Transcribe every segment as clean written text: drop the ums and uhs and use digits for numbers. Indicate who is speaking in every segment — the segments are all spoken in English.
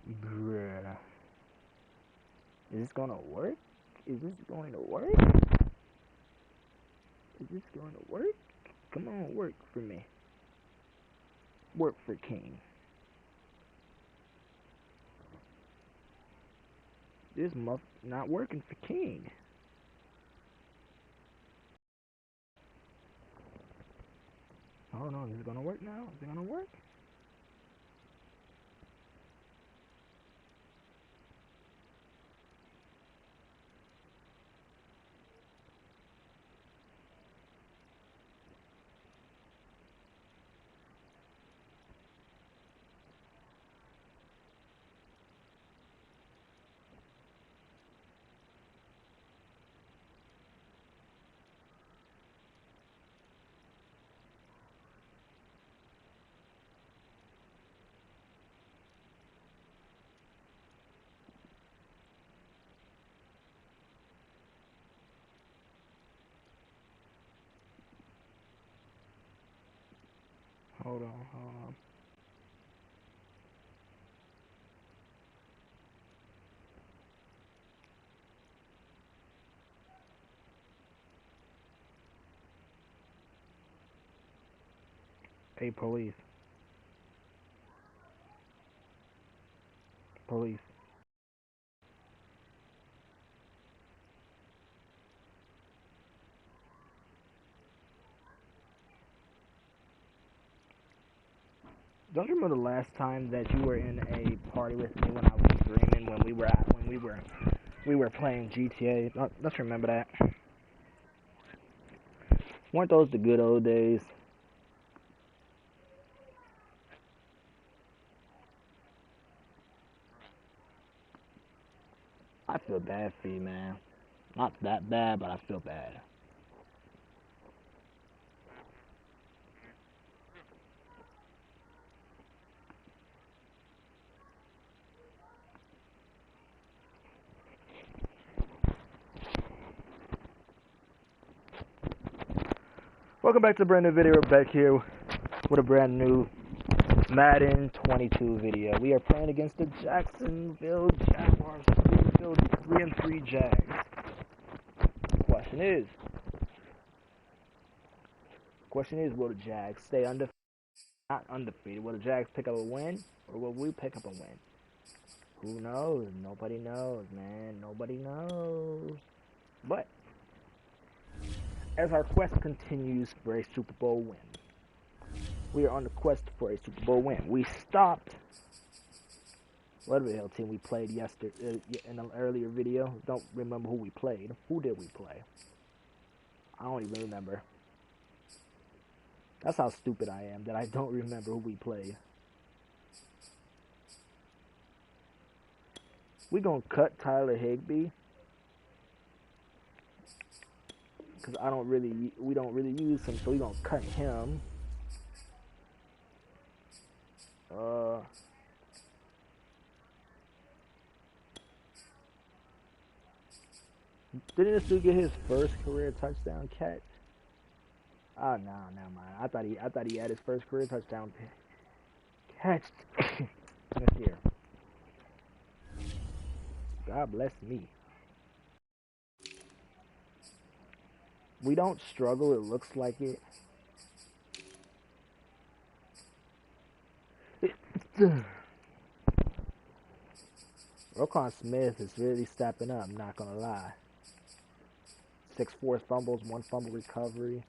Speaker 1: Bruh. Is this gonna work? Is this going to work? Is this going to work? Come on, work for me. Work for King. This muff not working for King. Hold on, is it gonna work now? Is it gonna work? Hold on, hold on. Hey, police. Police. Don't you remember the last time that you were in a party with me when I was streaming when we were playing GTA? Don't you remember that? Weren't those the good old days? I feel bad for you, man. Not that bad, but I feel bad. Welcome back to a brand new video. We're back here with a brand new Madden 22 video. We are playing against the Jacksonville Jaguars, 3-3 Jags. The question is, will the Jags stay undefeated? Not undefeated. Will the Jags pick up a win, or will we pick up a win? Who knows? Nobody knows, man. Nobody knows. But as our quest continues for a Super Bowl win, we are on the quest for a Super Bowl win. We stopped whatever the hell team we played yesterday in an earlier video. Don't remember who we played. Who did we play? I don't even remember. That's how stupid I am that I don't remember who we played. We gonna cut Tyler Higbee because we don't really use him, so we gonna cut him. Didn't this dude get his first career touchdown catch? Oh no, never mind. I thought he had his first career touchdown catch this year. God bless me. We don't struggle. It looks like it. Roquan Smith is really stepping up. I'm not gonna lie. 6 forced fumbles, 1 fumble recovery.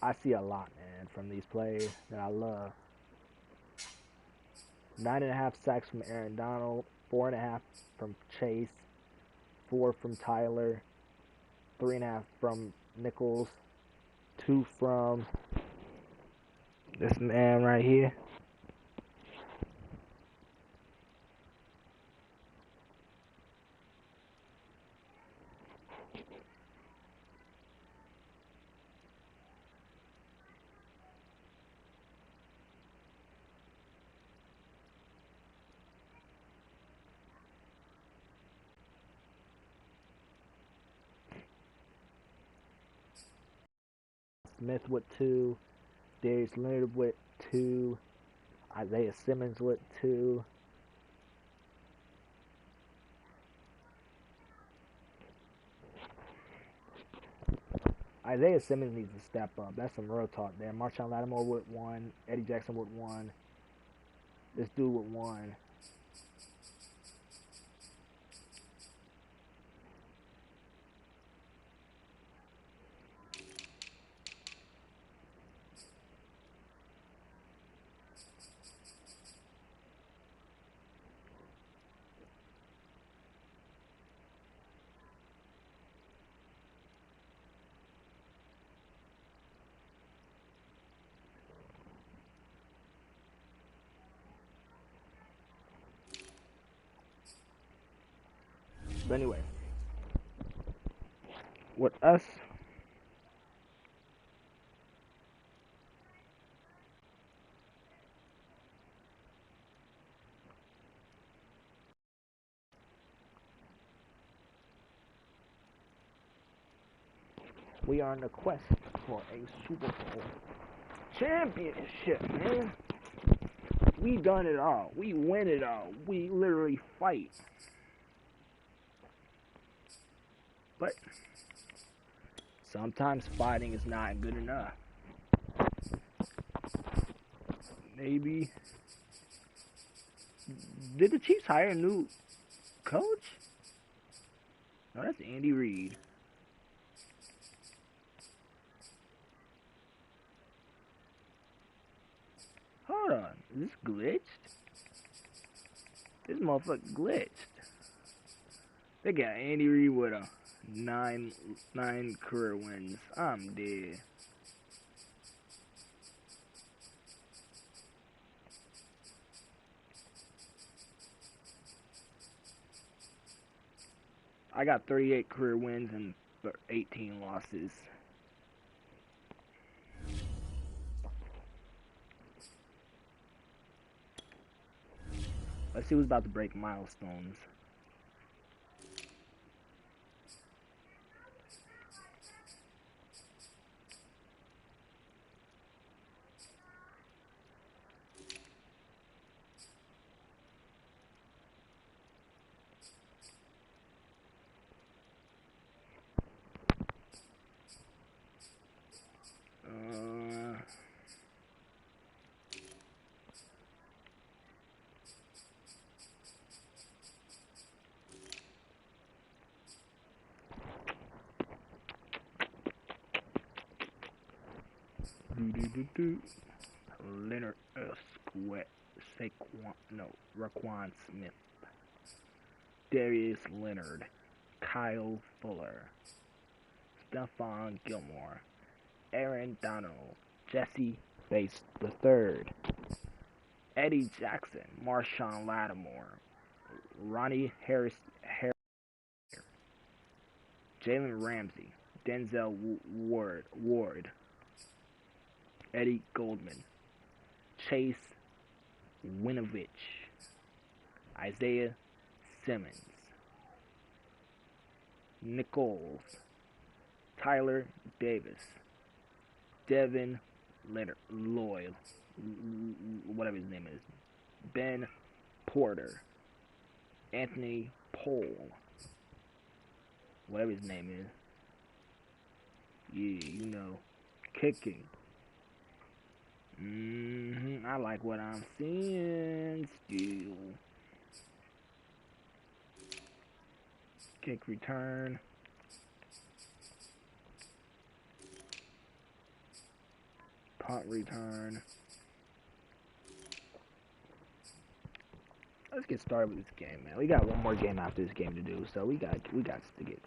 Speaker 1: I see a lot, man, from these players that I love. 9.5 sacks from Aaron Donald, 4.5 from Chase, 4 from Tyler, 3.5 from Nichols, 2 from this man right here. Smith with 2, Darius Leonard with 2. Isaiah Simmons with 2. Isaiah Simmons needs to step up. That's some real talk there. Marshawn Lattimore with 1. Eddie Jackson with 1. This dude with 1. But anyway, with us, we are on the quest for a Super Bowl championship, man. We done it all. We win it all. We literally fight. But sometimes fighting is not good enough. Maybe. Did the Chiefs hire a new coach? No, that's Andy Reid. Hold on. Is this glitched? This motherfucker glitched. They got Andy Reid with a nine career wins. I'm dead. I got 38 career wins and 18 losses. Let's see who's about to break milestones. Leonard Raquan Smith, Darius Leonard, Kyle Fuller, Stephon Gilmore, Aaron Donald, Jesse Bates III, Eddie Jackson, Marshawn Lattimore, Ronnie Harris, Jalen Ramsey, Denzel Ward, Eddie Goldman, Chase Winovich, Isaiah Simmons, Nichols, Tyler Davis, Devin Lloyd, whatever his name is, Ben Porter, Anthony Pohl, whatever his name is. Yeah, you know, kicking. I like what I'm seeing still. Kick return. Punt return. Let's get started with this game, man. We got one more game after this game to do, so we got to get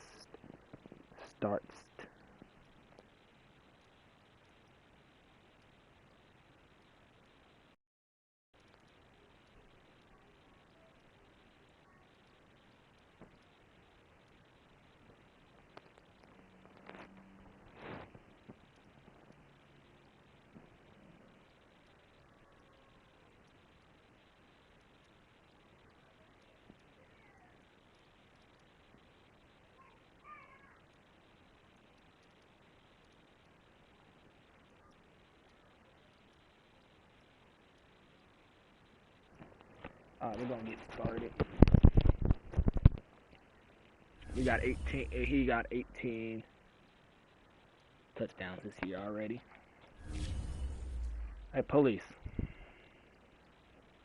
Speaker 1: started. We're gonna get started. We got 18. He got 18 touchdowns this year already. Hey, police.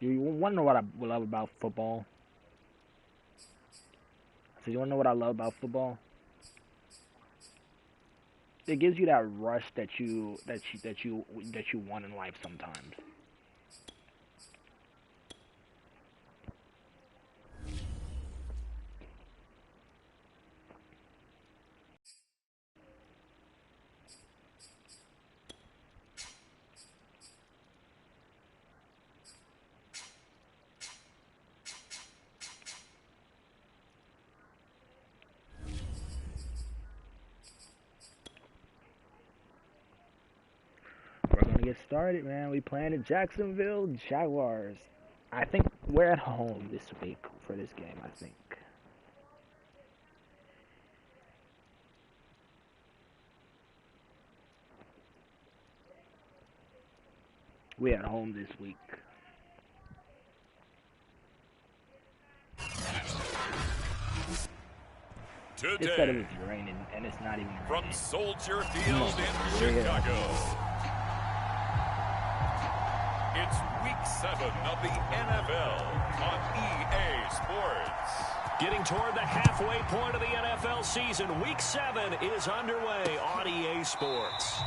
Speaker 1: You want to know what I love about football? So you want to know what I love about football? It gives you that rush that you want in life sometimes. We're gonna get started, man. We playing the Jacksonville Jaguars. I think we're at home this week for this game, I think. We at home this week.
Speaker 2: Today,
Speaker 1: It said it was raining, and it's not even raining.
Speaker 2: from Soldier Field in Chicago, it's Week 7 of the NFL on EA Sports.
Speaker 3: Getting toward the halfway point of the NFL season, Week 7 is underway on EA Sports.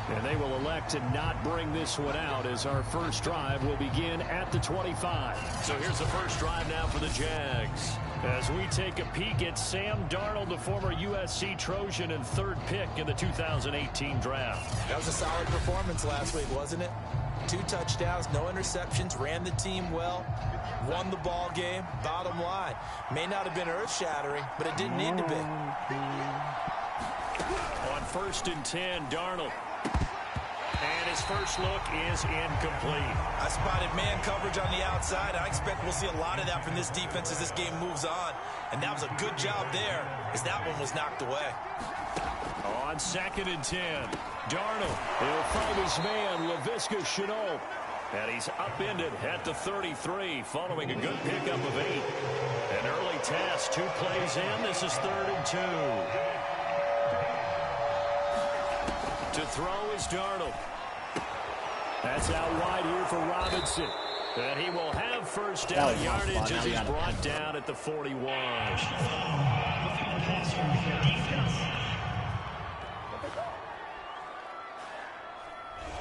Speaker 3: And they will elect to not bring this one out as our first drive will begin at the 25. So here's the first drive now for the Jags. As we take a peek at Sam Darnold, the former USC Trojan and third pick in the 2018 draft.
Speaker 4: That was a solid performance last week, wasn't it? 2 touchdowns, no interceptions, ran the team well, won the ball game. Bottom line, may not have been earth-shattering, but it didn't need to be.
Speaker 3: On 1st and 10, Darnold. And his first look is incomplete.
Speaker 4: I spotted man coverage on the outside. I expect we'll see a lot of that from this defense as this game moves on. And that was a good job there as that one was knocked away.
Speaker 3: On 2nd and 10, Darnold. He'll find his man, Laviska Shenault. And he's upended at the 33 following a good pickup of 8. An early test, 2 plays in. This is 3rd and 2. To throw is Darnold. That's out wide here for Robinson. And he will have first down yardage as he's brought down at the 41.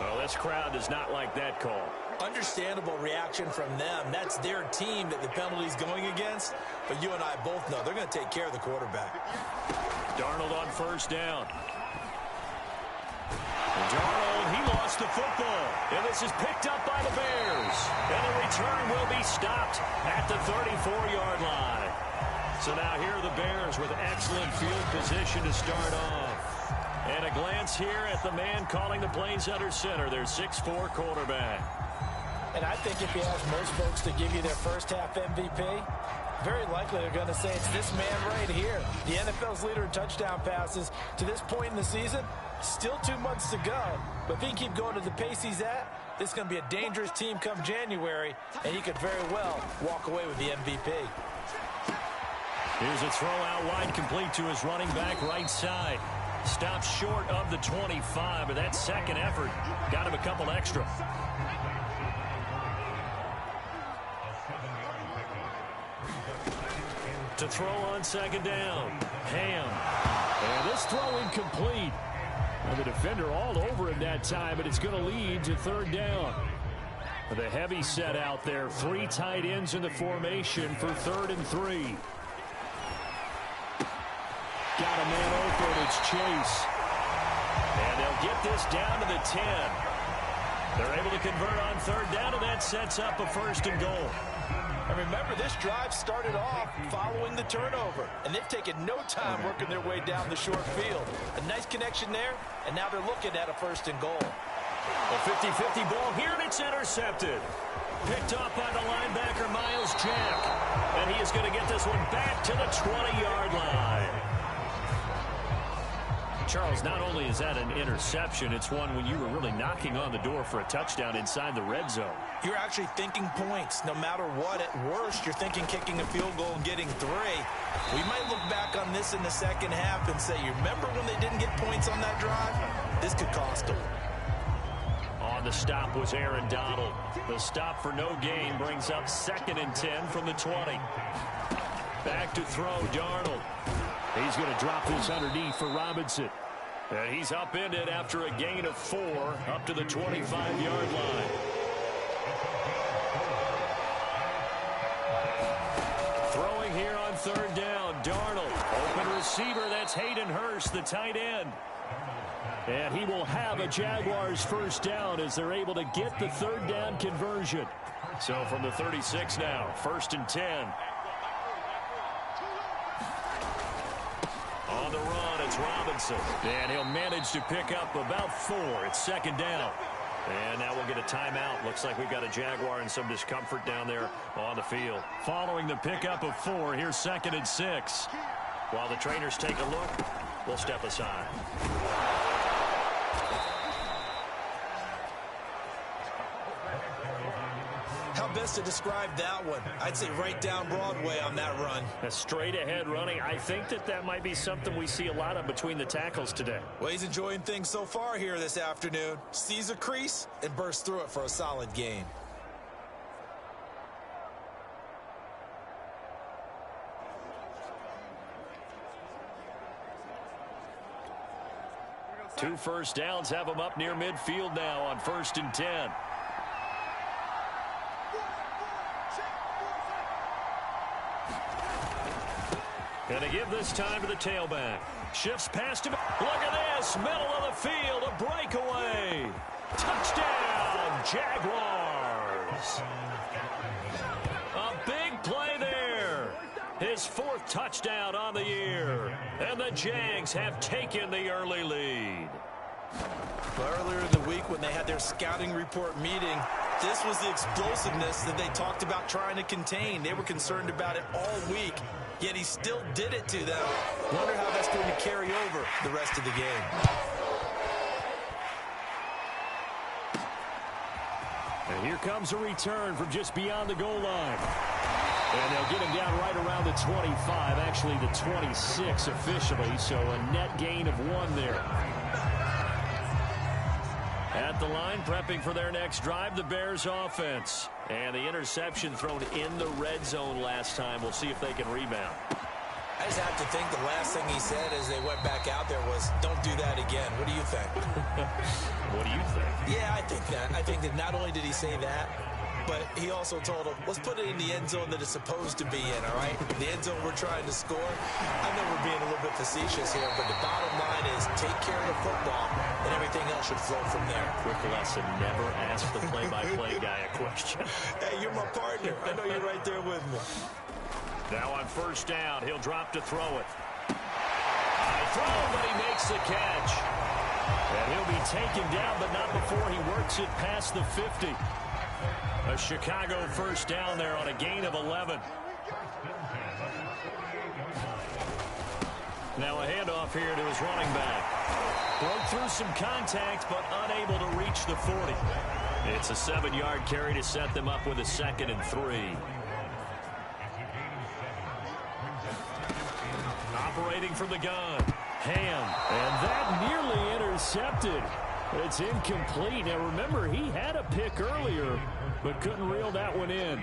Speaker 3: Well, this crowd does not like that call.
Speaker 4: Understandable reaction from them. That's their team that the penalty's going against. But you and I both know they're going to take care of the quarterback.
Speaker 3: Darnold on 1st down. Darnold, he lost the football, and this is picked up by the Bears. And the return will be stopped at the 34-yard line. So now here are the Bears with excellent field position to start off. And a glance here at the man calling the plays under center, their 6'4" quarterback.
Speaker 4: And I think if you ask most folks to give you their first half MVP, very likely they're going to say it's this man right here. The NFL's leader in touchdown passes to this point in the season. Still 2 months to go, but if he can keep going to the pace he's at, this is going to be a dangerous team come January, and he could very well walk away with the MVP.
Speaker 3: Here's a throw out wide, complete to his running back right side. Stops short of the 25, but that second effort got him a couple extra. To throw on 2nd down, Ham. And this throw incomplete. And the defender all over him that time, but it's going to lead to 3rd down. The heavy set out there. 3 tight ends in the formation for 3rd and 3. Got a man open. It's Chase. And they'll get this down to the 10. They're able to convert on 3rd down, and that sets up a 1st and goal.
Speaker 4: And remember, this drive started off following the turnover, and they've taken no time working their way down the short field. A nice connection there, and now they're looking at a 1st and goal.
Speaker 3: A 50-50 ball here, and it's intercepted. Picked off by the linebacker, Miles Jack. And he is going to get this one back to the 20-yard line. Charles, not only is that an interception, it's one when you were really knocking on the door for a touchdown inside the red zone.
Speaker 4: You're actually thinking points. No matter what, at worst, you're thinking kicking a field goal and getting 3. We might look back on this in the second half and say, you remember when they didn't get points on that drive? This could cost them.
Speaker 3: On the stop was Aaron Donald. The stop for no gain brings up 2nd and 10 from the 20. Back to throw, Darnold. He's going to drop this underneath for Robinson. And he's upended after a gain of 4 up to the 25-yard line. Throwing here on 3rd down, Darnold. Open receiver, that's Hayden Hurst, the tight end. And he will have a Jaguars first down as they're able to get the 3rd down conversion. So from the 36 now, 1st and 10. On the run, it's Robinson. And he'll manage to pick up about 4. It's 2nd down. And now we'll get a timeout. Looks like we've got a Jaguar in some discomfort down there on the field. Following the pickup of 4, here's 2nd and 6. While the trainers take a look, we'll step aside.
Speaker 4: How best to describe that one? I'd say right down Broadway on that run.
Speaker 3: A straight-ahead running. I think that might be something we see a lot of between the tackles today.
Speaker 4: Well, he's enjoying things so far here this afternoon. Sees a crease and bursts through it for a solid gain.
Speaker 3: Two first downs have them up near midfield now on 1st and 10. Going to give this time to the tailback. Shifts past him. Look at this. Middle of the field. A breakaway. Touchdown, Jaguars. A big play there. His 4th touchdown on the year. And the Jags have taken the early lead.
Speaker 4: Earlier in the week when they had their scouting report meeting, this was the explosiveness that they talked about trying to contain. They were concerned about it all week, yet he still did it to them. Wonder how that's going to carry over the rest of the game.
Speaker 3: And here comes a return from just beyond the goal line. And they'll get him down right around the 25, actually the 26 officially, so a net gain of 1 there. At the line, prepping for their next drive, the Bears offense. And the interception thrown in the red zone last time. We'll see if they can rebound.
Speaker 4: I just have to think the last thing he said as they went back out there was, don't do that again. What do you think?
Speaker 3: What do you think?
Speaker 4: Yeah, I think that. I think that not only did he say that, but he also told them, let's put it in the end zone that it's supposed to be in, all right? The end zone we're trying to score. I know we're being a little bit facetious here, but the bottom line is take care of the football, and everything else should flow from there.
Speaker 3: Quick lesson, never ask the play-by-play guy a question.
Speaker 4: Hey, you're my partner. I know you're right there with me.
Speaker 3: Now on 1st down, he'll drop to throw it. High throw, but he makes the catch. And he'll be taken down, but not before he works it past the 50. A Chicago first down there on a gain of 11. Now a handoff here to his running back. Broke through some contact, but unable to reach the 40. It's a 7-yard carry to set them up with a 2nd and 3. Operating from the gun. Ham. And that nearly intercepted. It's incomplete. Now remember, he had a pick earlier, but couldn't reel that one in.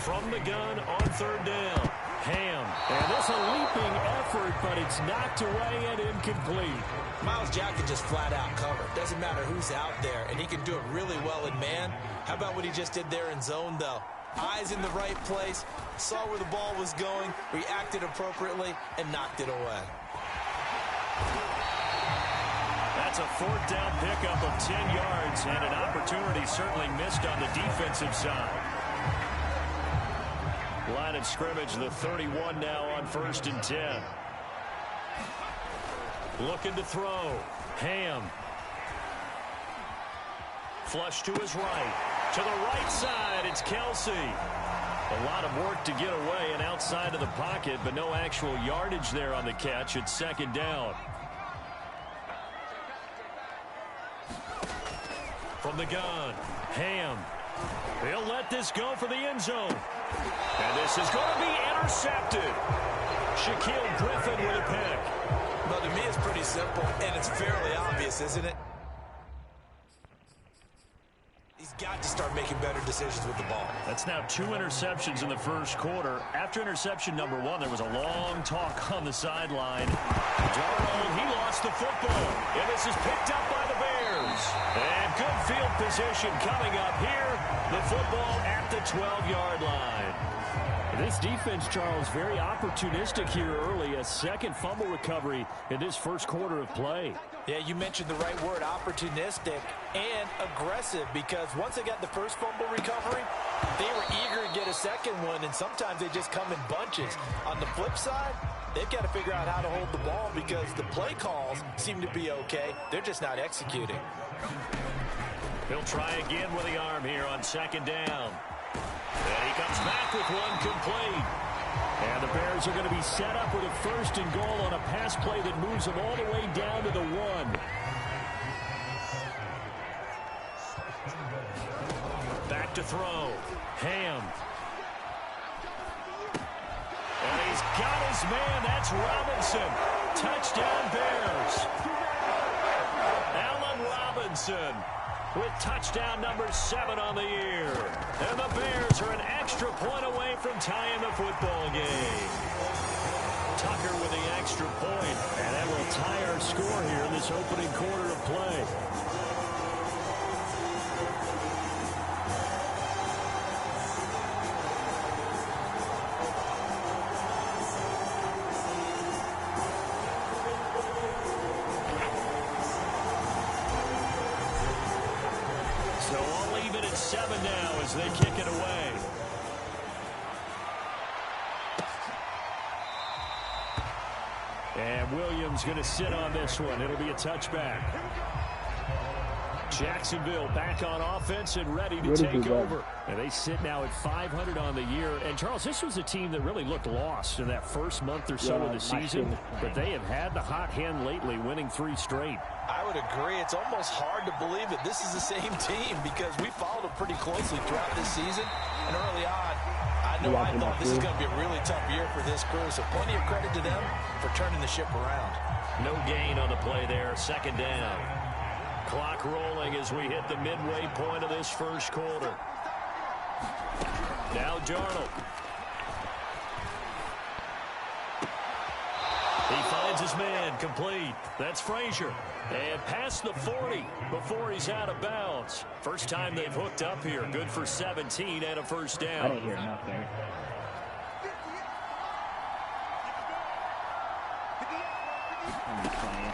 Speaker 3: From the gun on 3rd down. Ham. And this a leaping effort, but it's knocked away and incomplete.
Speaker 4: Myles Jack can just flat out cover. Doesn't matter who's out there, and he can do it really well in man. How about what he just did there in zone, though? Eyes in the right place, saw where the ball was going, reacted appropriately, and knocked it away.
Speaker 3: That's a 4th down pickup of 10 yards, and an opportunity certainly missed on the defensive side. Line of scrimmage, the 31 now on 1st and 10. Looking to throw. Ham. Flush to his right. To the right side, it's Kelsey. A lot of work to get away and outside of the pocket, but no actual yardage there on the catch. It's second down. From the gun, Ham. He'll let this go for the end zone. And this is going to be intercepted. Shaquille Griffin with a pick.
Speaker 4: Well, to me, it's pretty simple, and it's fairly obvious, isn't it? He's got to start making better decisions with the ball.
Speaker 3: That's now 2 interceptions in the first quarter. After interception number 1, there was a long talk on the sideline. Darnold, he lost the football. And this is picked up by the Bears. And good field position coming up here. The football at the 12-yard line. This defense, Charles, very opportunistic here early. A second fumble recovery in this first quarter of play.
Speaker 4: Yeah, you mentioned the right word, opportunistic and aggressive, because once they got the first fumble recovery, they were eager to get a second one, and sometimes they just come in bunches. On the flip side, they've got to figure out how to hold the ball because the play calls seem to be okay. They're just not executing.
Speaker 3: He'll try again with the arm here on second down. And he comes back with one complete. And the Bears are going to be set up with a first and goal on a pass play that moves them all the way down to the 1. Back to throw. Ham. And he's got his man. That's Robinson. Touchdown Bears. Allen Robinson with touchdown number 7 on the year. And the Bears are an extra point away from tying the football game. Tucker with the extra point, and that will tie our score here in this opening quarter of play. So all even at 7 now as they kick it away. And Williams going to sit on this one. It'll be a touchback. Jacksonville back on offense and ready to take over. And they sit now at 500 on the year. And, Charles, this was a team that really looked lost in that first month or so of the season. But they have had the hot hand lately, winning 3 straight.
Speaker 4: I would agree. It's almost hard to believe that this is the same team because we followed them pretty closely throughout this season. And early on, I thought this is going to be a really tough year for this crew. So plenty of credit to them for turning the ship around.
Speaker 3: No gain on the play there. Second down. Clock rolling as we hit the midway point of this first quarter. Now Darnold. He finds his man, complete. That's Frazier. And past the 40 before he's out of bounds. First time they've hooked up here. Good for 17 and a first down.
Speaker 1: I didn't hear nothing.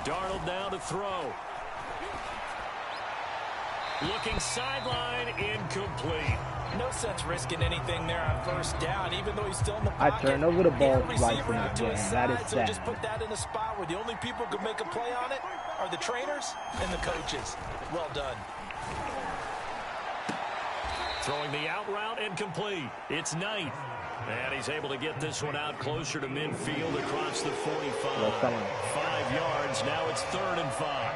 Speaker 3: Darnold now to throw. Looking sideline, incomplete.
Speaker 4: No sense risking anything there on first down, even though he's still in the pocket.
Speaker 1: I turned over the ball twice in
Speaker 4: receiver out
Speaker 1: the
Speaker 4: to
Speaker 1: game.
Speaker 4: his
Speaker 1: That is
Speaker 4: side, so
Speaker 1: sad.
Speaker 4: just put that in a spot where the only people who can make a play on it are the trainers and the coaches. Well done.
Speaker 3: Throwing the out route, incomplete. It's Knight. And he's able to get this one out closer to midfield across the 45. 5 yards. Now it's 3rd and 5.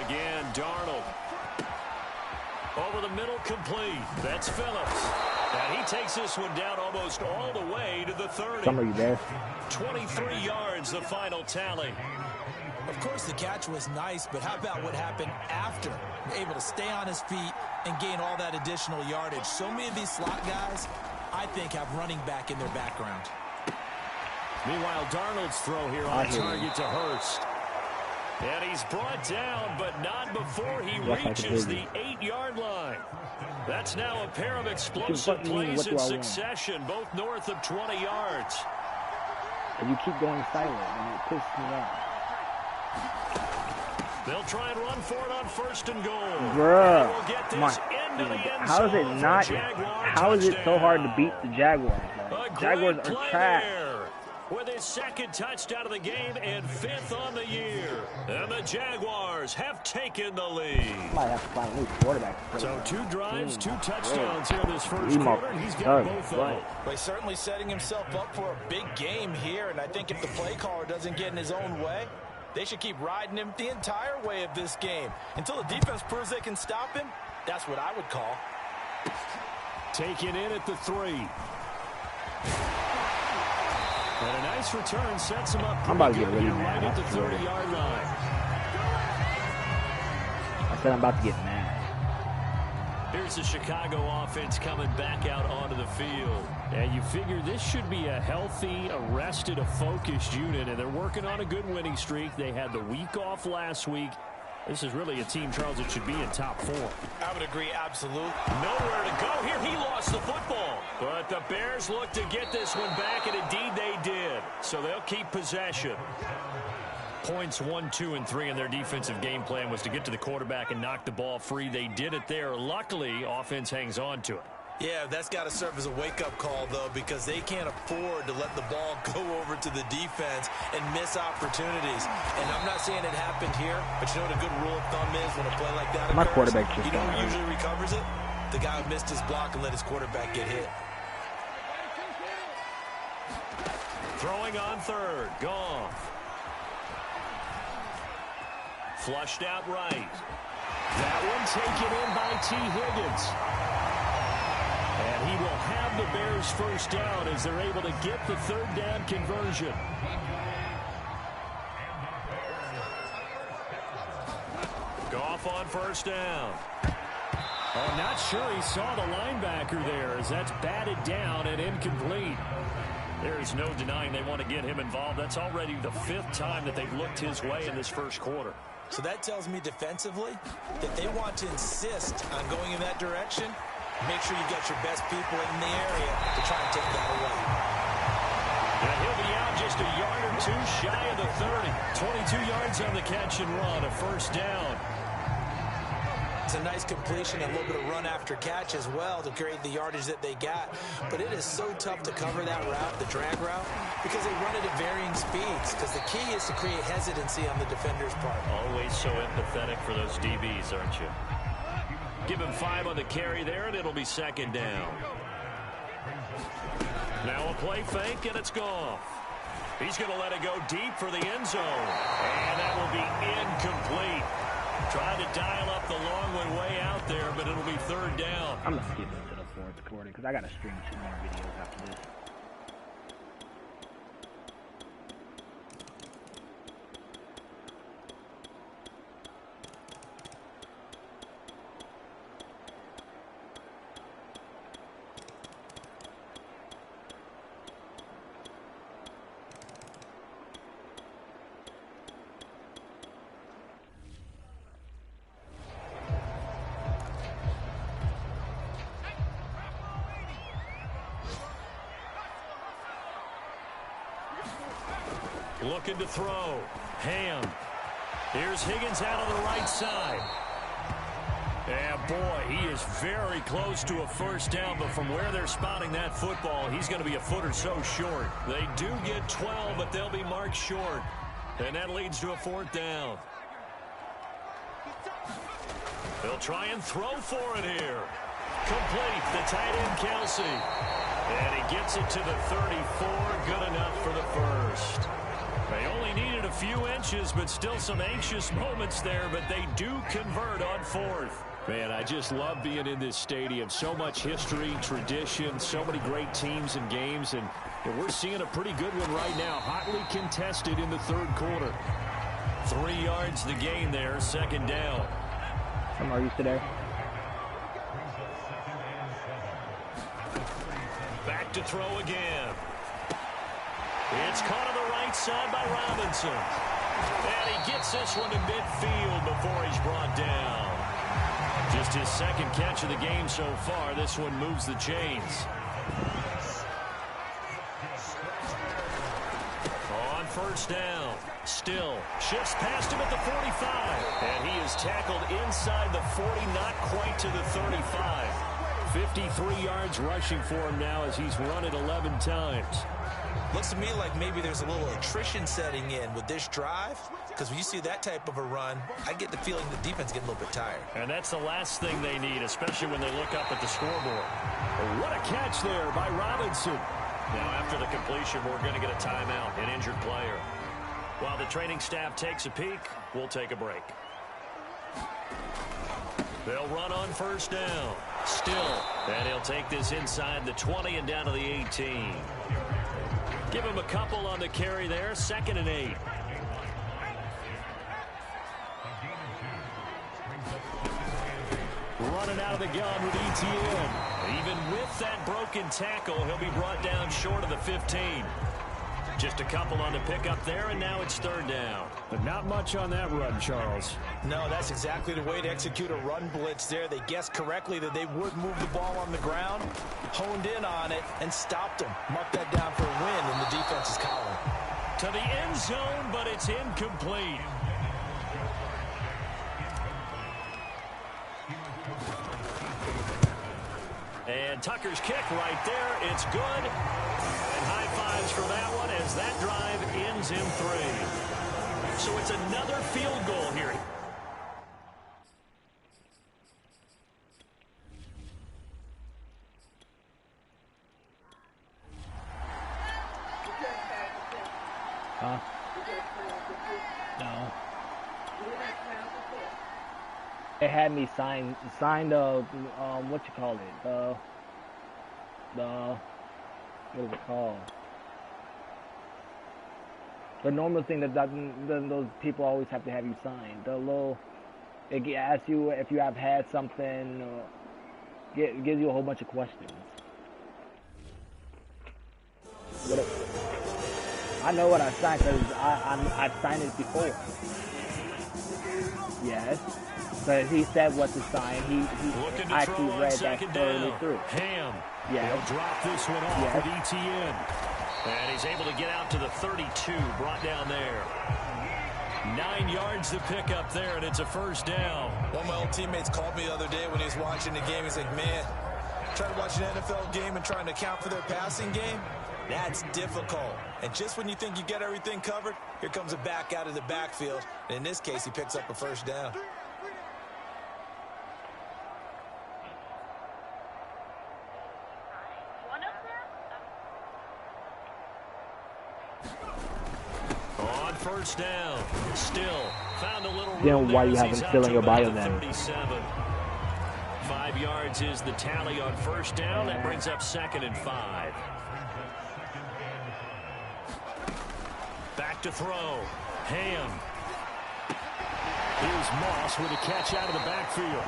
Speaker 3: Again, Darnold. Over the middle, complete. That's Phillips. And he takes this one down almost all the way to the 30.
Speaker 1: Somebody there.
Speaker 3: 23 yards, the final tally.
Speaker 4: Of course, the catch was nice, but how about what happened after? Able to stay on his feet and gain all that additional yardage. So many of these slot guys, I think, have running back in their background.
Speaker 3: Meanwhile, Darnold's throw here on target to Hurst. And he's brought down, but not before he reaches the 8-yard line. That's now a pair of explosive plays in succession, both north of 20 yards.
Speaker 1: And you keep going silent, and it pisses me off.
Speaker 3: They'll try and run for it on 1st and goal.
Speaker 1: Bruh,
Speaker 3: how
Speaker 1: is it not? How is it so hard to beat the Jaguars, man? Jaguars are trash.
Speaker 3: with his second touchdown of the game and 5th on the year. And the Jaguars have taken the lead.
Speaker 1: Might have to find a new quarterback.
Speaker 3: So 2 drives, 2 touchdowns here this first quarter, and he's got both of them.
Speaker 4: Well, he's certainly setting himself up for a big game here, and I think if the play caller doesn't get in his own way, they should keep riding him the entire way of this game. Until the defense proves they can stop him, that's what I would call.
Speaker 3: Taken in at the 3. And a nice return sets him up pretty good here right at the 30-yard line.
Speaker 1: I said I'm about to get mad.
Speaker 3: Here's the Chicago offense coming back out onto the field. And you figure this should be a healthy, arrested, a focused unit, and they're working on a good winning streak. They had the week off last week. This is really a team, Charles, that should be in top 4.
Speaker 4: I would agree, absolutely.
Speaker 3: Nowhere to go here. He lost the football. But the Bears look to get this one back, and indeed they did. So they'll keep possession. Points 1, 2, and 3 in their defensive game plan was to get to the quarterback and knock the ball free. They did it there. Luckily, offense hangs on to it.
Speaker 4: Yeah, that's got to serve as a wake-up call, though, because they can't afford to let the ball go over to the defense and miss opportunities. And I'm not saying it happened here, but you know what a good rule of thumb is when a play like that occurs?
Speaker 1: My quarterback just
Speaker 4: you know who usually recovers it? The guy who missed his block and let his quarterback get hit.
Speaker 3: Throwing on 3rd. Goff. Flushed out right. That one taken in by T. Higgins. And he will have the Bears first down as they're able to get the 3rd down conversion. Goff on first down. I'm not sure he saw the linebacker there as that's batted down and incomplete. There is no denying they want to get him involved. That's already the 5th time that they've looked his way in this first quarter.
Speaker 4: So that tells me defensively that they want to insist on going in that direction. Make sure you got your best people in the area to try and take that away.
Speaker 3: And he'll be out just a yard or 2 shy of the 30. 22 yards on the catch and run, a first down.
Speaker 4: It's a nice completion and a little bit of run after catch as well to create the yardage that they got. But it is so tough to cover that route, the drag route, because they run it at varying speeds. Because the key is to create hesitancy on the defender's part.
Speaker 3: Always so empathetic for those DBs, aren't you? Give him 5 on the carry there, and it'll be 2nd down. Now a play fake, and it's Goff. He's going to let it go deep for the end zone. And that will be incomplete. Trying to dial up the long one way out there, but it'll be 3rd down.
Speaker 1: I'm going to skip into the 4th quarter because I got to stream 2 more videos after this.
Speaker 3: Looking to throw. Ham. Here's Higgins out on the right side. And boy, he is very close to a first down, but from where they're spotting that football, he's going to be a foot or so short. They do get 12, but they'll be marked short. And that leads to a 4th down. They'll try and throw for it here. Complete. The tight end, Kelsey. And he gets it to the 34. Good enough for the first. They only needed a few inches, but still some anxious moments there, but they do convert on 4th. Man, I just love being in this stadium. So much history, tradition, so many great teams and games, and we're seeing a pretty good one right now. Hotly contested in the 3rd quarter. 3 yards the gain there, 2nd down.
Speaker 1: Some are used to there.
Speaker 3: Back to throw again. It's caught on the right side by Robinson. And he gets this one to midfield before he's brought down. Just his 2nd catch of the game so far. This one moves the chains. On first down. Still shifts past him at the 45. And he is tackled inside the 40, not quite to the 35. 53 yards rushing for him now as he's run it 11 times.
Speaker 4: Looks to me like maybe there's a little attrition setting in with this drive, because when you see that type of a run, I get the feeling the defense get a little bit tired.
Speaker 3: And that's the last thing they need, especially when they look up at the scoreboard. What a catch there by Robinson. Now, after the completion, we're going to get a timeout, an injured player. While the training staff takes a peek, we'll take a break. They'll run on first down. Still. And he'll take this inside the 20 and down to the 18. Give him a couple on the carry there. 2nd and 8. Running out of the gun with ETN. Even with that broken tackle, he'll be brought down short of the 15. Just a couple on the pickup there, and now it's 3rd down.
Speaker 5: But not much on that run, Charles.
Speaker 4: No, that's exactly the way to execute a run blitz there. They guessed correctly that they would move the ball on the ground, honed in on it, and stopped them. Marked that down for a win in the defense's column.
Speaker 3: To the end zone, but it's incomplete. And Tucker's kick right there. It's good. And high fives for that one as that drive ends in 3. So it's another field goal here.
Speaker 1: No. They had me sign what you call it? What is it called? The normal thing that those people always have to have you sign. The little, it asks you if you have had something, gives you a whole bunch of questions. I know what I signed because I've signed it before. Yes. But he said what to sign. He actually read that thoroughly through.
Speaker 3: Ham.
Speaker 1: Yeah.
Speaker 3: He'll drop this one off with ETN. And he's able to get out to the 32, brought down there. 9 yards to pick up there, and it's a 1st down.
Speaker 4: One of my old teammates called me the other day when he was watching the game. He's like, man, trying to watch an NFL game and trying to account for their passing game, that's difficult. And just when you think you get everything covered, here comes a back out of the backfield. And in this case, he picks up a 1st down.
Speaker 3: On 1st down, still found a little room.
Speaker 1: Then why you haven't still in your bio then?
Speaker 3: 5 yards is the tally on 1st down. That brings up 2nd and 5. Back to throw. Ham. Here's Moss with a catch out of the backfield.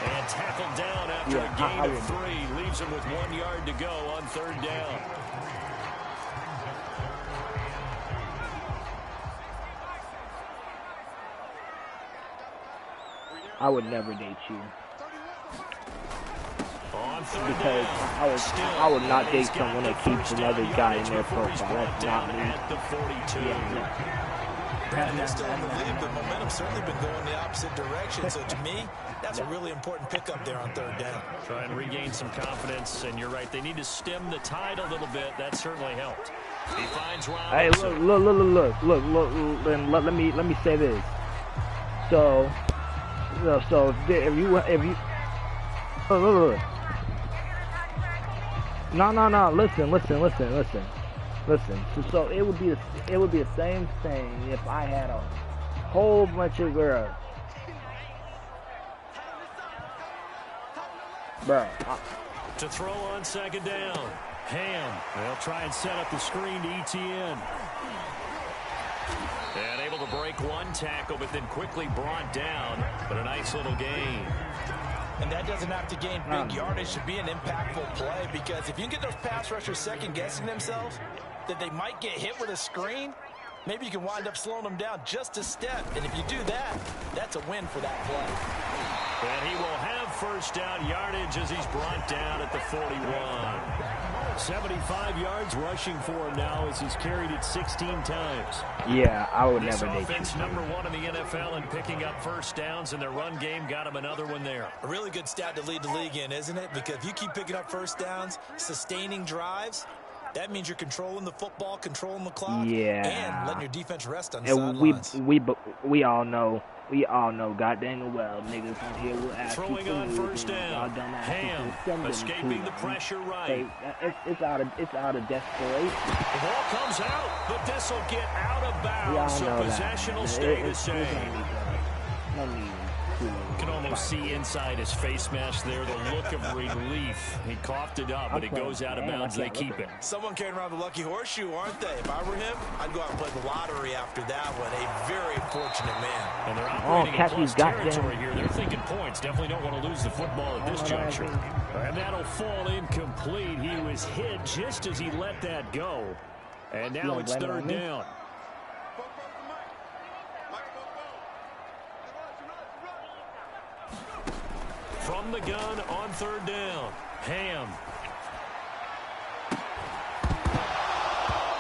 Speaker 3: And tackled down after a gain of 3. Leaves him with 1 yard to go on 3rd down.
Speaker 1: I would never date you. Because I would not date someone that keeps another guy in their profile. That's not me.
Speaker 4: Brandon is still in the lead, but momentum's certainly been going the opposite direction. So to me, that's a really important pickup there on 3rd down.
Speaker 3: Try and regain some confidence, and you're right. They need to stem the tide a little bit. That certainly helped. He finds Robinson.
Speaker 1: Hey, look. And let me say this. So if you look. No. Listen. So it would be the same thing if I had a whole bunch of girls. Bro.
Speaker 3: To throw on 2nd down. Ham. They'll try and set up the screen to ETN. And able to break one tackle, but then quickly brought down. But a nice little gain.
Speaker 4: And that doesn't have to gain big yardage to be an impactful play, because if you can get those pass rushers second-guessing themselves that they might get hit with a screen, maybe you can wind up slowing them down just a step. And if you do that, that's a win for that play.
Speaker 3: And he will have 1st down yardage as he's brought down at the 41. 75 yards rushing for him now as he's carried it 16 times.
Speaker 1: Yeah, I would
Speaker 3: this
Speaker 1: never date you.
Speaker 3: Offense number 1 in the NFL and picking up 1st downs, and their run game got him another one there.
Speaker 4: A really good stat to lead the league in, isn't it? Because if you keep picking up 1st downs, sustaining drives, That means you're controlling the football, controlling the clock,
Speaker 1: Yeah.
Speaker 4: and letting your defense rest on the
Speaker 1: And
Speaker 4: sidelines.
Speaker 1: we all know, god dang it well, niggas from here will ask you
Speaker 3: Throwing on first down. Ham escaping the pressure right.
Speaker 1: It's out of desperation.
Speaker 3: The ball comes out, but this will get out of bounds, so possession will stay the same. You can almost see inside his face mask there the look of relief. He coughed it up, but it goes out of bounds. They keep it.
Speaker 4: Someone carrying around the lucky horseshoe, aren't they? If I were him, I'd go out and play the lottery after that one. A very fortunate man.
Speaker 3: And they're operating in plus territory here. They're thinking points. Definitely don't want to lose the football at this juncture. And that'll fall incomplete. He was hit just as he let that go. And now it's third down. From the gun on third down, Ham.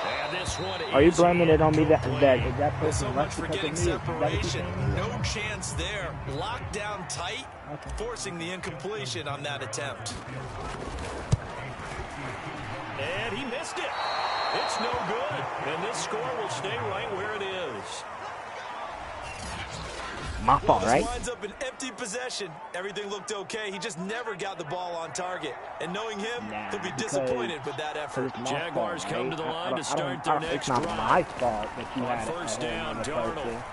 Speaker 3: And this one
Speaker 1: Are you blaming it on me that person
Speaker 4: so much
Speaker 1: rushed
Speaker 4: for getting separation? No chance there. Locked down tight, forcing the incompletion on that attempt.
Speaker 3: And he missed it. It's no good. And this score will stay right where it is.
Speaker 1: My fault, right?
Speaker 4: Winds up in empty possession. Everything looked okay. He just never got the ball on target. And knowing him, he'll be disappointed with that effort.
Speaker 3: Jaguars come to the line to start their next drive.
Speaker 1: It's not my fault that you had
Speaker 3: first down, Darnold.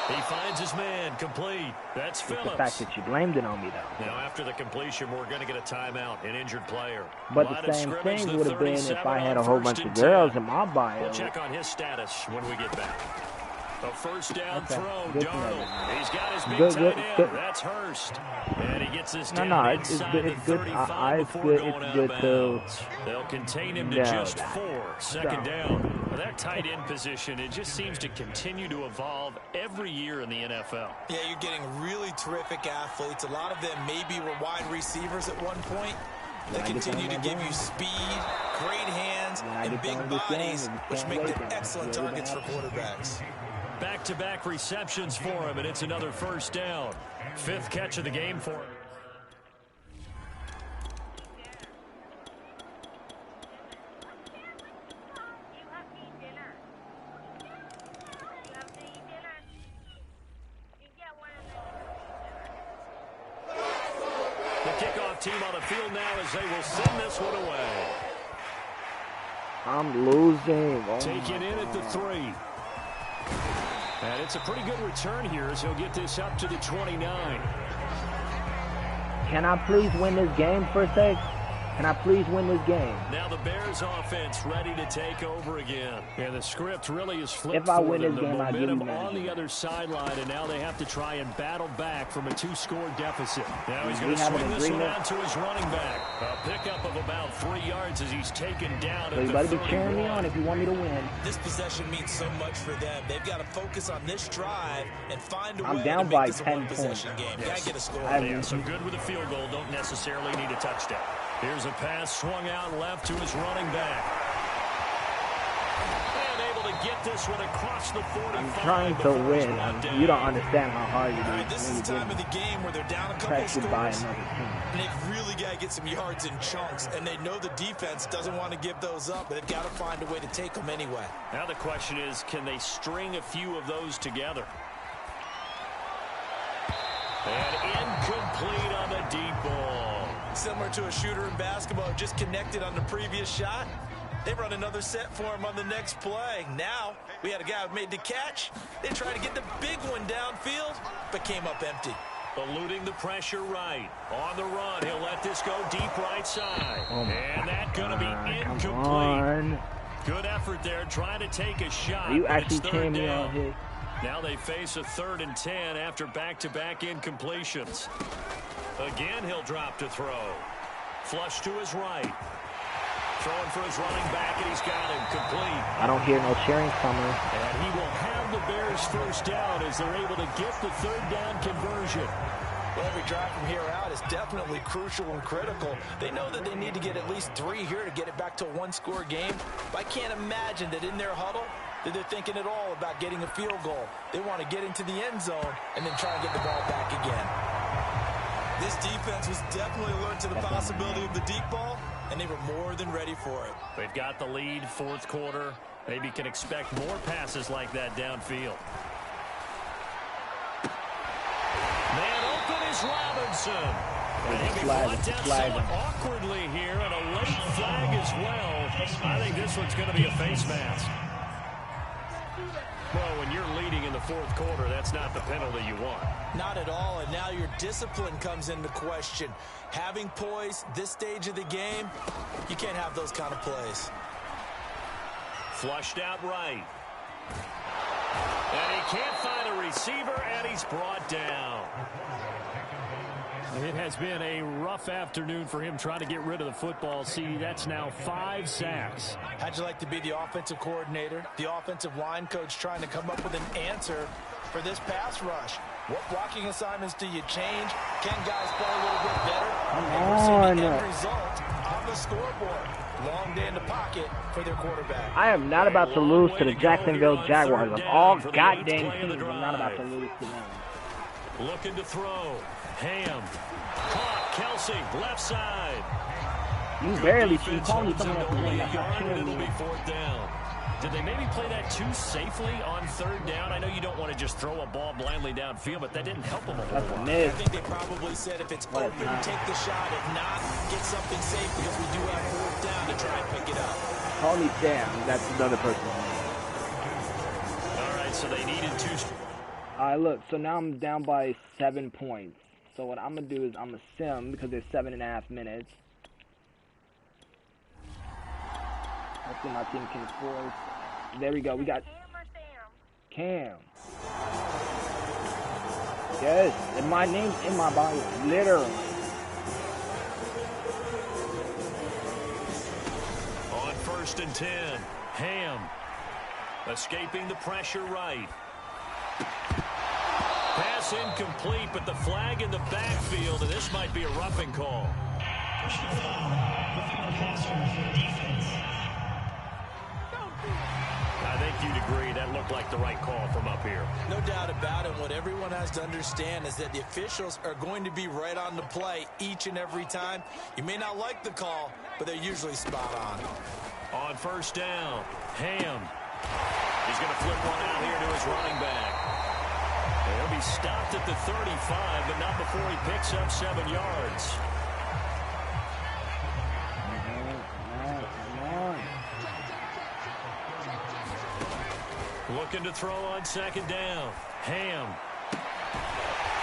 Speaker 3: He finds his man, complete. That's Phillips.
Speaker 1: The fact that you blamed it on me, though.
Speaker 3: Now, after the completion, we're going to get a timeout, an injured player.
Speaker 1: But the same thing would have been if I had a whole bunch of girls in my bio.
Speaker 3: We'll check on his status when we get back. A first down throw, Darnold. He's got his big tight end. That's Hurst. And he gets this down inside the 35 before going out of bounds. They'll contain him to just 4. Second down. Well, that tight end position, it just seems to continue to evolve every year in the NFL.
Speaker 4: Yeah, you're getting really terrific athletes. A lot of them maybe were wide receivers at one point. They continue to give you speed, great hands, and big bodies, which make them excellent targets for quarterbacks.
Speaker 3: Back-to-back receptions for him, and it's another first down. 5th catch of the game for him. The kickoff team on the field now as they will send this one away.
Speaker 1: I'm losing.
Speaker 3: Taken in at the 3. And it's a pretty good return here as he'll get this up to the 29.
Speaker 1: Can I please win this game for a sec? Can I please win this game?
Speaker 3: Now the Bears offense ready to take over again. And the script really is flipped
Speaker 1: if I
Speaker 3: for
Speaker 1: win
Speaker 3: them.
Speaker 1: this game,
Speaker 3: the
Speaker 1: I give
Speaker 3: momentum
Speaker 1: you
Speaker 3: on the other sideline, and now they have to try and battle back from a 2-score deficit. Now he's going to swing this one out to his running back. A pickup of about 3 yards as he's taken down at the 31.
Speaker 1: You better be cheering me on if you want me to win.
Speaker 4: This possession means so much for them. They've got to focus on this drive and find a way
Speaker 1: down
Speaker 4: to
Speaker 1: by
Speaker 4: make this a
Speaker 1: 10
Speaker 4: one-possession
Speaker 1: points.
Speaker 4: game. Got to get a score.
Speaker 3: Yeah, so good with a field goal. Don't necessarily need a touchdown. Here's a pass swung out left to his running back. And able to get this one across the 45.
Speaker 1: I'm trying to win. You don't understand how hard it is.
Speaker 4: Right, this is the time of the game where they're down a couple scores.
Speaker 1: By another team.
Speaker 4: And they've really got to get some yards in chunks. And they know the defense doesn't want to give those up, but they've got to find a way to take them anyway.
Speaker 3: Now the question is, can they string a few of those together? And incomplete on the deep ball.
Speaker 4: Similar to a shooter in basketball who just connected on the previous shot. They run another set for him on the next play. Now, we had a guy who made the catch. They tried to get the big one downfield, but came up empty.
Speaker 3: Eluding the pressure right. On the run, he'll let this go deep right side. And that's going to be incomplete. Good effort there, trying to take a shot.
Speaker 1: Are you actually cheering me on here?
Speaker 3: Now they face a 3rd and 10 after back-to-back incompletions. Again, he'll drop to throw. Flush to his right. Throwing for his running back, and he's got him complete.
Speaker 1: I don't hear no cheering coming.
Speaker 3: And he will have the Bears first down as they're able to get the 3rd down conversion.
Speaker 4: Well, every drive from here out is definitely crucial and critical. They know that they need to get at least 3 here to get it back to a 1-score game. But I can't imagine that in their huddle that they're thinking at all about getting a field goal. They want to get into the end zone and then try and get the ball back again. This defense was definitely alert to the possibility of the deep ball, and they were more than ready for it.
Speaker 3: They've got the lead, fourth quarter. Maybe can expect more passes like that downfield. Man open is Robinson. And he'll be brought down somewhat awkwardly here, and a late flag as well. I think this one's going to be a face mask. Well, when you're leading in the fourth quarter, that's not the penalty you want.
Speaker 4: Not at all, and now your discipline comes into question. Having poise this stage of the game, you can't have those kind of plays.
Speaker 3: Flushed out right. And he can't find a receiver, and he's brought down.
Speaker 5: It has been a rough afternoon for him trying to get rid of the football. See, that's now 5 sacks.
Speaker 4: How'd you like to be the offensive coordinator, the offensive line coach trying to come up with an answer for this pass rush? What blocking assignments do you change? Can guys play a little bit better? And we're seeing the end result on the scoreboard. Long day in the pocket for their quarterback.
Speaker 1: I am not about to lose to the Jacksonville Jaguars. Of all goddamn teams, I'm not about to lose to them.
Speaker 3: Looking to throw. Ham. Caught. Kelsey. Left side.
Speaker 1: You barely see Tony coming up the ring. That's not
Speaker 3: It'll be fourth down. Did they maybe play that too safely on third down? I know you don't want to just throw a ball blindly downfield, but that didn't help them a whole lot.
Speaker 4: I think they probably said if it's open, take the shot. If not, get something safe because we do have fourth down to try and pick it up.
Speaker 1: Tony Sam, that's another person.
Speaker 3: All right, so they needed 2.
Speaker 1: All right, look, so now I'm down by 7 points. So what I'm going to do is I'm going to sim because there's 7.5 minutes. Hopefully my team can score. There we go. We got Cam. Yes, and my name's in my bio, literally.
Speaker 3: On 1st and 10, Ham escaping the pressure right. Pass incomplete, but the flag in the backfield, and this might be a roughing call. I think you'd agree that looked like the right call from up here.
Speaker 4: No doubt about it. What everyone has to understand is that the officials are going to be right on the play each and every time. You may not like the call, but they're usually spot on.
Speaker 3: On 1st down, Ham. He's going to flip one out here to his running back. He'll be stopped at the 35, but not before he picks up 7 yards. Looking to throw on 2nd down. Ham.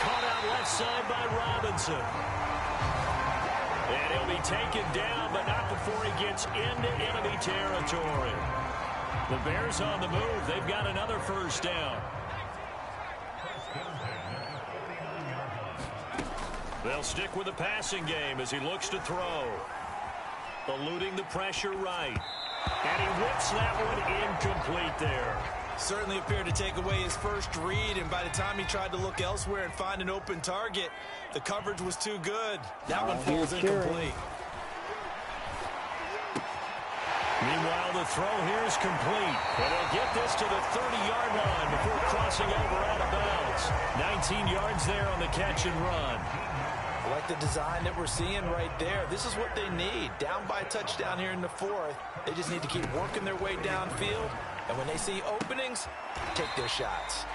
Speaker 3: Caught out left side by Robinson. And he'll be taken down, but not before he gets into enemy territory. The Bears on the move. They've got another 1st down. They'll stick with the passing game as he looks to throw. Eluding the pressure right. And he whips that one incomplete there.
Speaker 4: Certainly appeared to take away his first read, and by the time he tried to look elsewhere and find an open target, the coverage was too good. That one falls incomplete.
Speaker 3: Meanwhile, the throw here is complete. And he'll get this to the 30-yard line before crossing over out of bounds. 19 yards there on the catch and run.
Speaker 4: I like the design that we're seeing right there. This is what they need. Down by a touchdown here in the 4th. They just need to keep working their way downfield. And when they see openings, take their shots.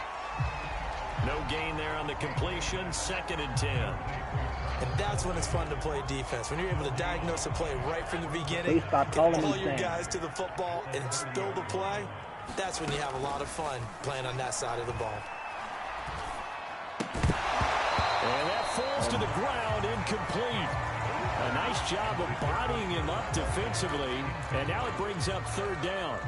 Speaker 3: No gain there on the completion. 2nd and 10.
Speaker 4: And that's when it's fun to play defense. When you're able to diagnose a play right from the beginning, pull your guys to the football and spill the play, that's when you have a lot of fun playing on that side of the ball.
Speaker 3: And that falls to the ground, incomplete. A nice job of bodying him up defensively, and now it brings up 3rd down.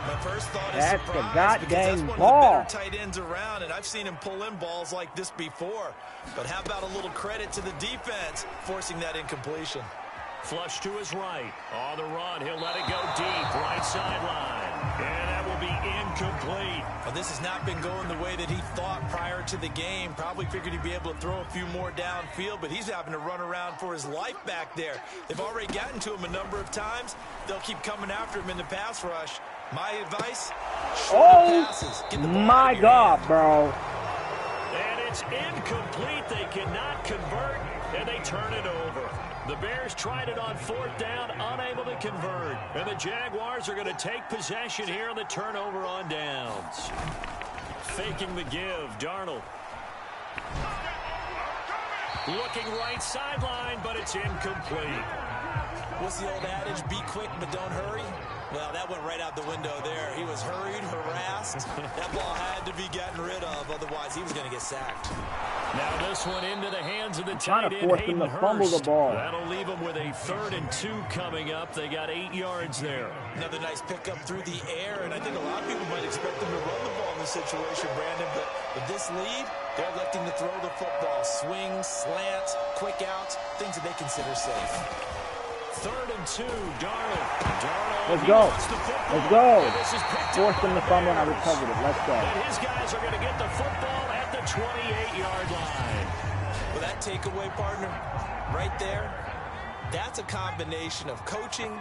Speaker 4: My first thought is
Speaker 1: that's
Speaker 4: surprise,
Speaker 1: the goddamn
Speaker 4: because that's
Speaker 1: ball.
Speaker 4: one of the better tight ends around, and I've seen him pull in balls like this before. But how about a little credit to the defense forcing that incompletion?
Speaker 3: Flush to his right. On the run, he'll let it go deep, right sideline. And that will be incomplete.
Speaker 4: Well, this has not been going the way that he thought prior to the game. Probably figured he'd be able to throw a few more downfield, but he's having to run around for his life back there. They've already gotten to him a number of times. They'll keep coming after him in the pass rush. My advice, shorter passes. Get the ball
Speaker 1: my God,
Speaker 4: hand.
Speaker 1: bro.
Speaker 3: And it's incomplete. They cannot convert, and they turn it over. The Bears tried it on 4th down, unable to convert. And the Jaguars are going to take possession here on the turnover on downs. Faking the give, Darnold. Looking right sideline, but it's incomplete.
Speaker 4: What's the old adage? Be quick, but don't hurry. Well, that went right out the window there. He was hurried, harassed. That ball had to be gotten rid of, otherwise he was going to get sacked.
Speaker 3: Now this one into the hands of the tight end,
Speaker 1: force him to fumble the ball.
Speaker 3: That'll leave them with a 3rd and 2 coming up. They got 8 yards there.
Speaker 4: Another nice pickup through the air, and I think a lot of people might expect them to run the ball in this situation, Brandon, but with this lead, they're electing to throw the football. Swings, slants, quick outs, things that they consider safe.
Speaker 3: 3rd and 2, Darnold.
Speaker 1: Let's go. Let's go. Force them to fumble, and I recovered it. Let's go.
Speaker 3: And his guys are going to get the football at the 28-yard line.
Speaker 4: Well, that takeaway, partner, right there, that's a combination of coaching,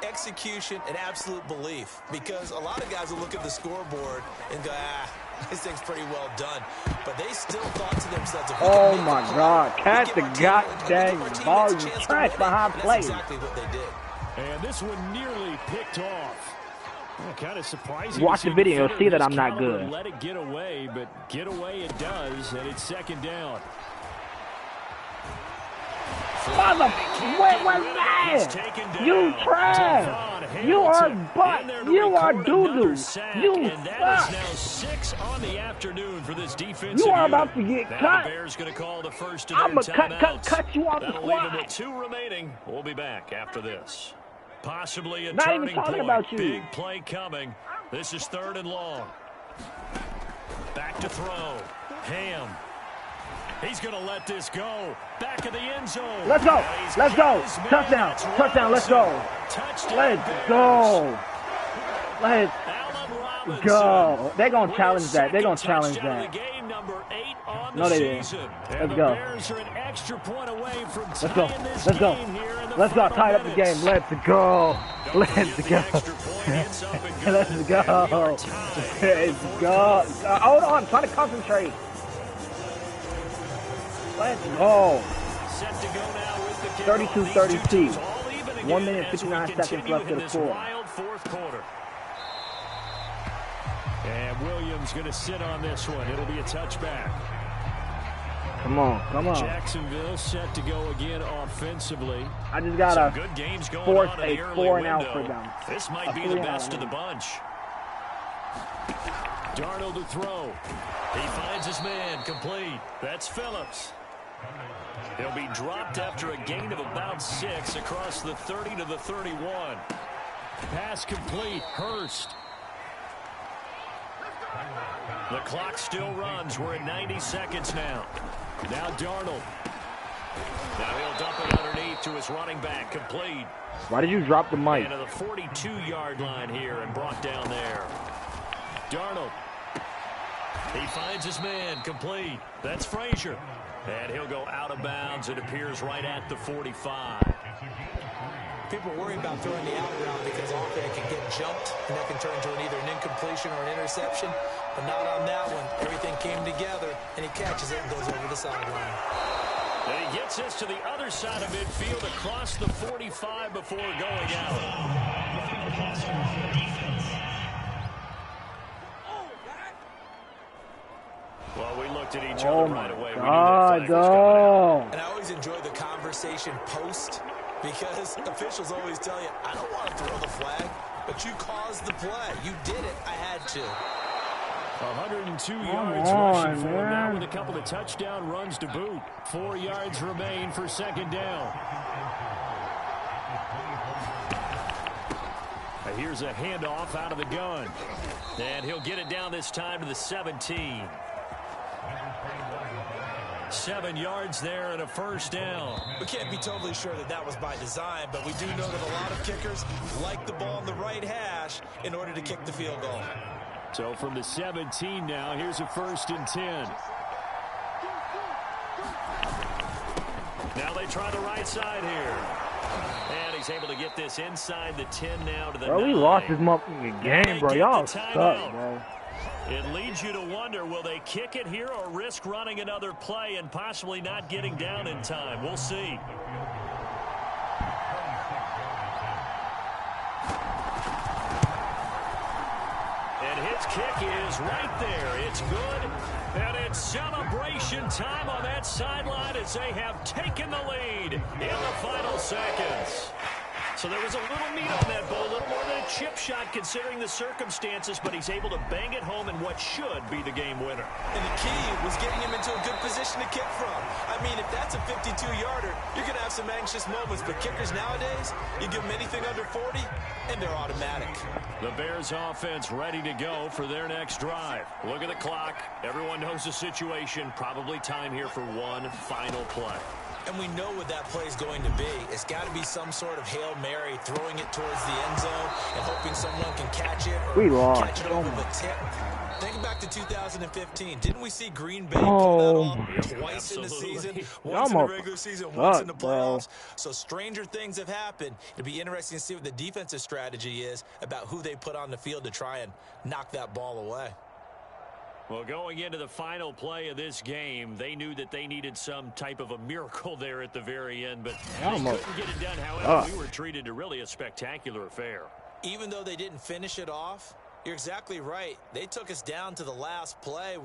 Speaker 4: execution, and absolute belief. Because a lot of guys will look at the scoreboard and go, this thing's pretty well done. But they still thought to themselves,
Speaker 1: oh my God, catch the goddamn ball, you trash behind play.
Speaker 4: That's exactly what they did.
Speaker 3: And this one nearly picked off. Kind of surprising.
Speaker 1: Watch the video, you'll see that I'm not good.
Speaker 3: Let it get away, but get away it does, and it's 2nd down.
Speaker 1: Mother, what was that? You trash. You are butt. You are doo-doo. You suck.
Speaker 3: That is now 6 on the afternoon for this defensive
Speaker 1: You are about to get cut.
Speaker 3: The Bears going to call the first of
Speaker 1: I'm
Speaker 3: their
Speaker 1: going to cut you off the
Speaker 3: That'll leave them
Speaker 1: squad.
Speaker 3: with 2 remaining. We'll be back after this. Possibly a
Speaker 1: Not even
Speaker 3: turning
Speaker 1: talking
Speaker 3: point.
Speaker 1: about you.
Speaker 3: Big play coming. This is 3rd and long. Back to throw. Ham. He's going to let this go. Back of the end zone.
Speaker 1: Let's go. Let's go. Touchdown. Touchdown. Let's go. Let's go. Let's go. They're going to challenge that. They're going to challenge that. No, they didn't. Let's go. Let's go. Let's go. Let's go. Tie up the game. Let's go. Let's go. Let's go. Let's go. Hold on. I'm trying to concentrate. Let's go. 32-32. 1 minute, 59 seconds left to the score.
Speaker 3: And Williams going to sit on this one. It'll be a touchback.
Speaker 1: Come on, come on.
Speaker 3: Jacksonville set to go again offensively.
Speaker 1: I just got a
Speaker 3: good games going
Speaker 1: force
Speaker 3: on
Speaker 1: a 4 and out for them.
Speaker 3: This might be the best of the bunch. Darnold to throw. He finds his man complete. That's Phillips. He'll be dropped after a gain of about 6 across the 30 to the 31. Pass complete. Hurst. The clock still runs. We're at 90 seconds now. Now Darnold. Now he'll dump it underneath to his running back. Complete.
Speaker 1: Why did you drop the mic?
Speaker 3: And to the 42-yard line here and brought down there. Darnold. He finds his man. Complete. That's Frazier. And he'll go out of bounds. It appears right at the 45.
Speaker 4: People worry about throwing the out route because often it can get jumped, and that can turn into either an incompletion or an interception. But not on that one. Everything came together, and he catches it and goes over the sideline.
Speaker 3: And he gets this to the other side of midfield across the 45 before going out. Well, we looked at each other right away.
Speaker 1: God, no.
Speaker 4: And I always enjoy the conversation post because officials always tell you, I don't want to throw the flag, but you caused the play. You did it. I had to.
Speaker 3: 102 yards rushing for him now with a couple of touchdown runs to boot. 4 yards remain for 2nd down. Here's a handoff out of the gun. And he'll get it down this time to the 17. 7 yards there and a 1st down.
Speaker 4: We can't be totally sure that that was by design, but we do know that a lot of kickers like the ball in the right hash in order to kick the field goal.
Speaker 3: So from the 17 now, here's a 1st and 10. Now they try the right side here. And he's able to get this inside the 10 now to the 9.
Speaker 1: Bro, we lost this motherfucking game, bro. Y'all suck, bro.
Speaker 3: It leads you to wonder, will they kick it here or risk running another play and possibly not getting down in time? We'll see. And his kick is right there. It's good. And it's celebration time on that sideline as they have taken the lead in the final seconds. So there was a little meat on that ball, a little more than a chip shot considering the circumstances, but he's able to bang it home in what should be the game winner.
Speaker 4: And the key was getting him into a good position to kick from. I mean, if that's a 52-yarder, you're going to have some anxious moments, but kickers nowadays, you give them anything under 40, and they're automatic.
Speaker 3: The Bears offense ready to go for their next drive. Look at the clock. Everyone knows the situation. Probably time here for one final play.
Speaker 4: And we know what that play is going to be. It's got to be some sort of Hail Mary, throwing it towards the end zone and hoping someone can catch it or catch it over the tip. Think back to 2015. Didn't we see Green Bay pull that off twice in the season? Once in the regular season, once in the playoffs. So stranger things have happened. It'll be interesting to see what the defensive strategy is about who they put on the field to try and knock that ball away.
Speaker 3: Well, going into the final play of this game, they knew that they needed some type of a miracle there at the very end, but they couldn't get it done. However, we were treated to really a spectacular affair.
Speaker 4: Even though they didn't finish it off, you're exactly right. They took us down to the last play.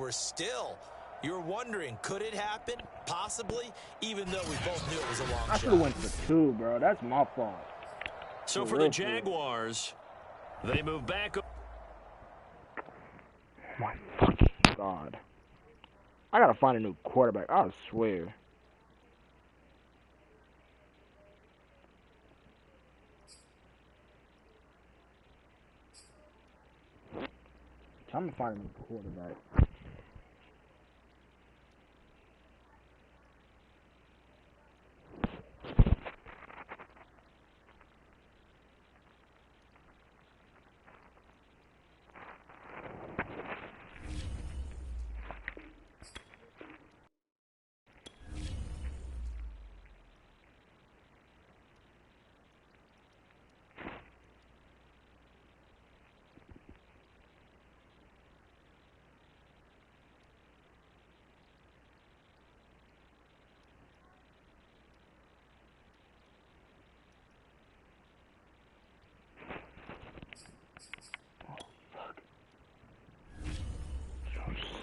Speaker 4: You're wondering, could it happen? Possibly, even though we both knew it was a long shot.
Speaker 1: I should have went for two, bro. That's my fault.
Speaker 3: So for the Jaguars, they move back.
Speaker 1: Oh my fucking God. I gotta find a new quarterback. I swear. I'm gonna find a new quarterback.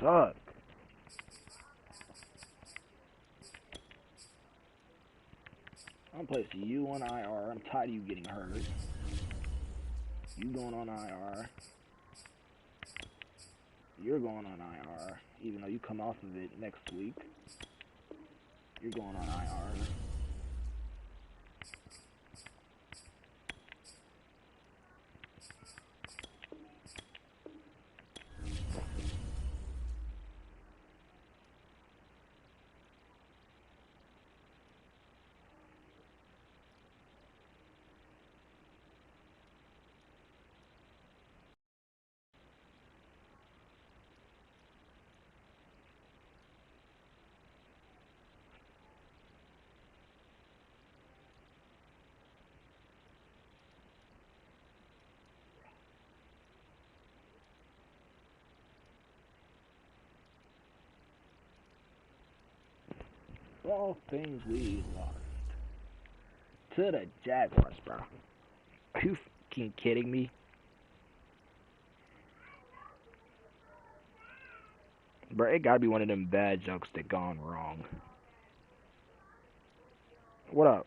Speaker 1: Suck. I'm placing you on IR. I'm tired of you getting hurt. You going on IR. You're going on IR. Even though you come off of it next week. You're going on IR. All things we lost to the Jaguars, bro. Are you fucking kidding me? Bro, it gotta be one of them bad jokes that gone wrong. What up?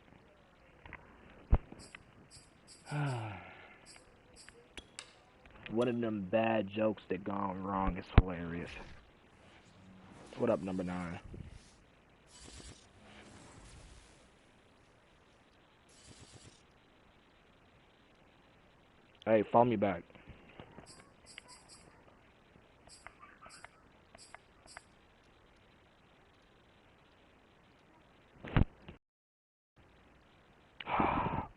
Speaker 1: One of them bad jokes that gone wrong is hilarious. What up, number 9? Hey, follow me back.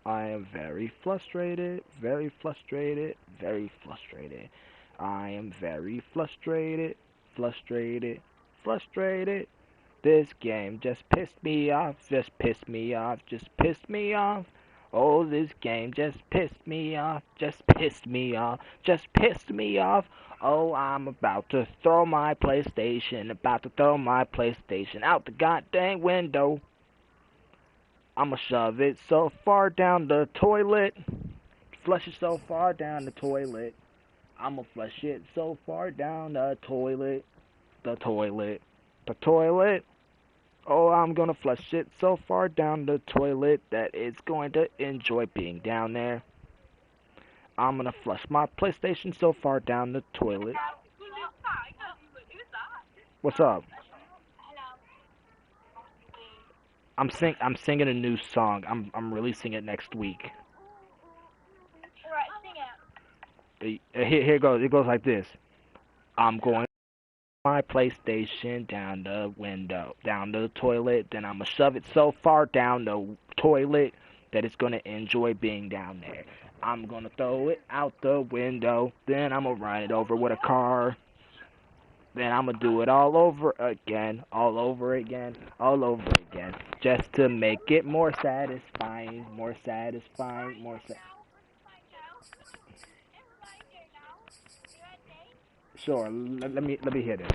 Speaker 1: I am very frustrated, very frustrated, very frustrated. I am very frustrated, frustrated, frustrated. This game just pissed me off, just pissed me off, just pissed me off. Oh, this game just pissed me off, just pissed me off, just pissed me off. Oh, I'm about to throw my PlayStation, out the goddamn window. I'ma shove it so far down the toilet, flush it so far down the toilet. I'ma flush it so far down the toilet. The toilet. The toilet. Oh, I'm gonna flush it so far down the toilet that it's going to enjoy being down there. I'm gonna flush my PlayStation so far down the toilet. What's up? I'm singing a new song. I'm releasing it next week. Here it goes. It goes like this. I'm going my PlayStation down the window, down the toilet, then I'ma shove it so far down the toilet that it's gonna enjoy being down there. I'm gonna throw it out the window, then I'ma run it over with a car. Then I'ma do it all over again, all over again, all over again, just to make it more satisfying, more satisfying, more Sure, let me hear this.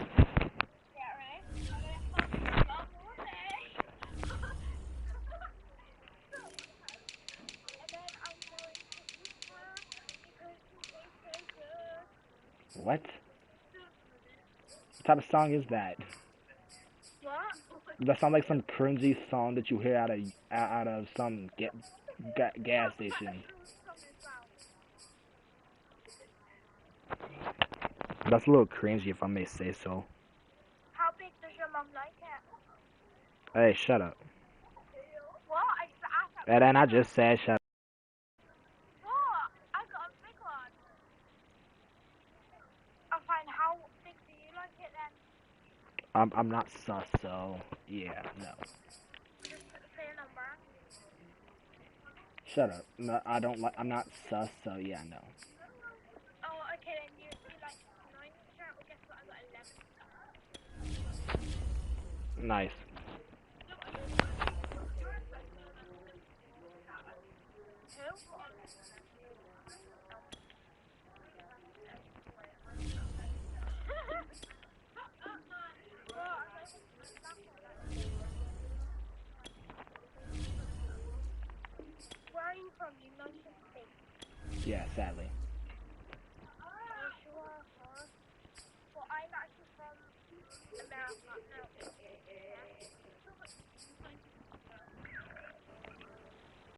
Speaker 1: What? What type of song is that? That sounds like some cringy song that you hear out of some gas station. That's a little cringy, if I may say so.
Speaker 6: How big does your mom like it?
Speaker 1: Hey, shut up.
Speaker 6: What? I just asked that.
Speaker 1: And then I just said shut up.
Speaker 6: What? I got a big one. I'm fine. How big do you like it then?
Speaker 1: I'm not sus, so yeah, no.
Speaker 6: Just say a number.
Speaker 1: Shut up. No, I don't like. I'm not sus, so yeah, no.
Speaker 6: Oh, okay then. You like 9%? Well, guess what? I got 11.
Speaker 1: Nice.
Speaker 6: Who? Where are you from? You mentioned state.
Speaker 1: Yeah, sadly.